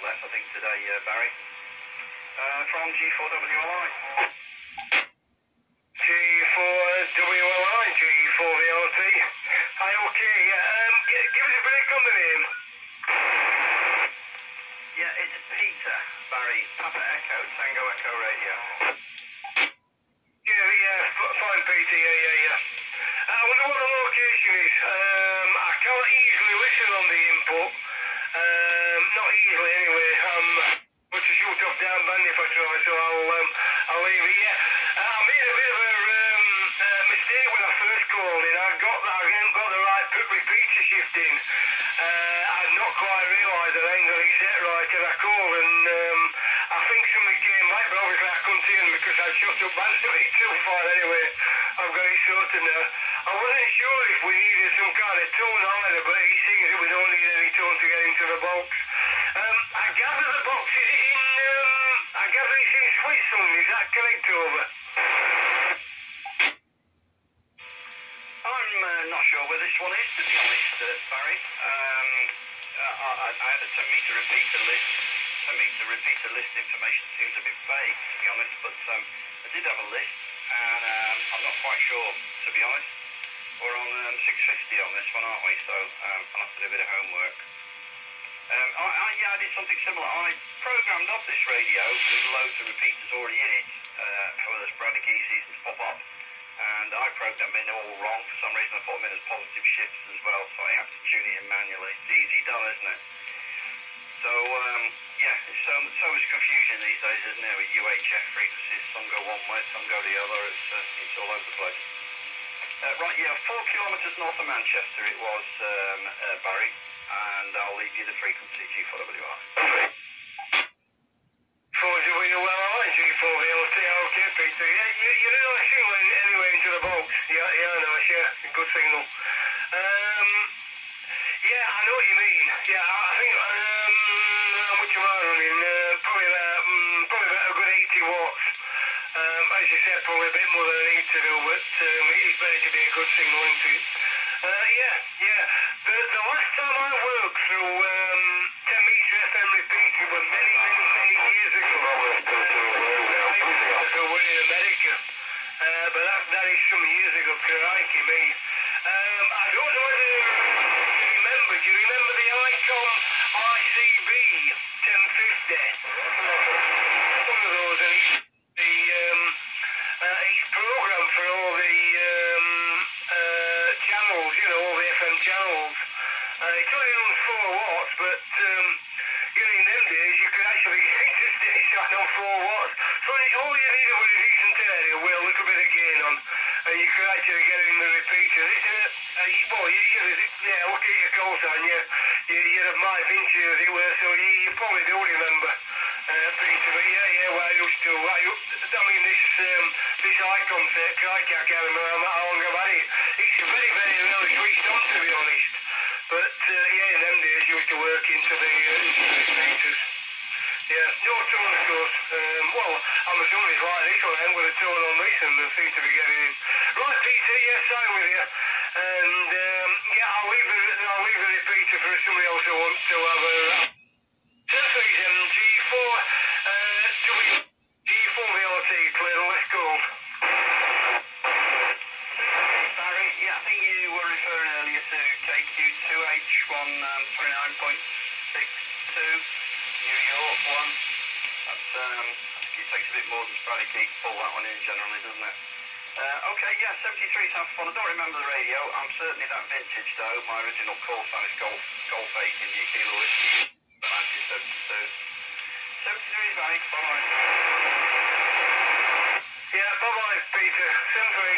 less, I think, today, Barry. From G4WLI. G4WLI, G4VLT. Hi, okay. Give us a break on the name. Yeah, it's Peter, Barry. Papa Echo, Tango Echo Radio. Fine, Peter. Yeah. I wonder what the location is. I can't easily listen on the input. Not easily anyway. But to shoot off down band if I try, so I'll leave it. Yeah. I made a bit of a mistake when I first called in. I hadn't got the right repeater shift in. I'd not quite realised that I ain't got it set right, and I called, and I think somebody came back, but obviously I couldn't hear them because I'd shut up band to it too far anyway. I've got it sorted now. I wasn't sure if we needed some kind of tone either, but it seems that we don't need any tone to get into the box. I gather the box is I gather it's in Switzerland, is that correct, over? I'm not sure where this one is, to be honest, Barry. I had a 10-metre repeater list. 10-metre repeater list information seems a bit vague, to be honest, but I did have a list, and I'm not quite sure, to be honest. We're on 650 on this one, aren't we? So I'll have to do a bit of homework. I did something similar. I programmed up this radio with loads of repeaters already in it for the sporadic E-season to pop up. And I programmed them in all wrong. For some reason I put them in as positive shifts as well, so I have to tune it in manually. It's easy done, isn't it? So, it's so much confusion these days, isn't there, with UHF frequencies. Some go one way, some go the other. It's all over the place. 4 kilometres north of Manchester it was, Barry, and I'll leave you the frequency, G4WR. 4WLI, G4VLT, okay, Peter. Yeah, you're not a signal anyway into the box. Yeah, nice, yeah, good signal. Yeah, I know what you mean. Yeah, I think, how much am I running? Probably about a good 80 watts. As you said, probably a bit more than I need to do, but it is better to be a good signal into it. Yeah. The last time I worked through 10-metre FM repeater was many years ago. So we're in America. But that is some years ago, crikey me. I don't know whether you remember. Do you remember the ICOM ICB 1050? One of those, and he's programmed for all the channels, all the FM channels. It only runs 4 watts, but in them days you could actually get into station on 4 watts. So all you needed was a decent area with a little bit of gain on, and you could actually get it in the repeater. Look at your call sign, you're at my Vinci as it were, so you probably do remember, Peter, but well, I used to, this icon set, crikey, I can't remember how long I've had it. It's very really switched on, to be honest, but in them days you used to work into the repeaters. Yeah, no tone, of course. I'm assuming it's like this one, I ain't got a tone on this, and they seem to be getting in. Right, Peter, yes, I'm with you. And, I'll leave the repeater for somebody else who wants to have a... Surface G4, G4VLT, clear the list called. Barry, I think you were referring earlier to KQ2H1 29.62. New York one. It takes a bit more than sporadic to pull that one in generally, doesn't it? 73 South Pond. I don't remember the radio. I'm certainly that vintage though. My original call sign is Golf 8 India Kilo Whiskey, 1972. 73, Barry. Bye-bye. Yeah, bye-bye, Peter. 73.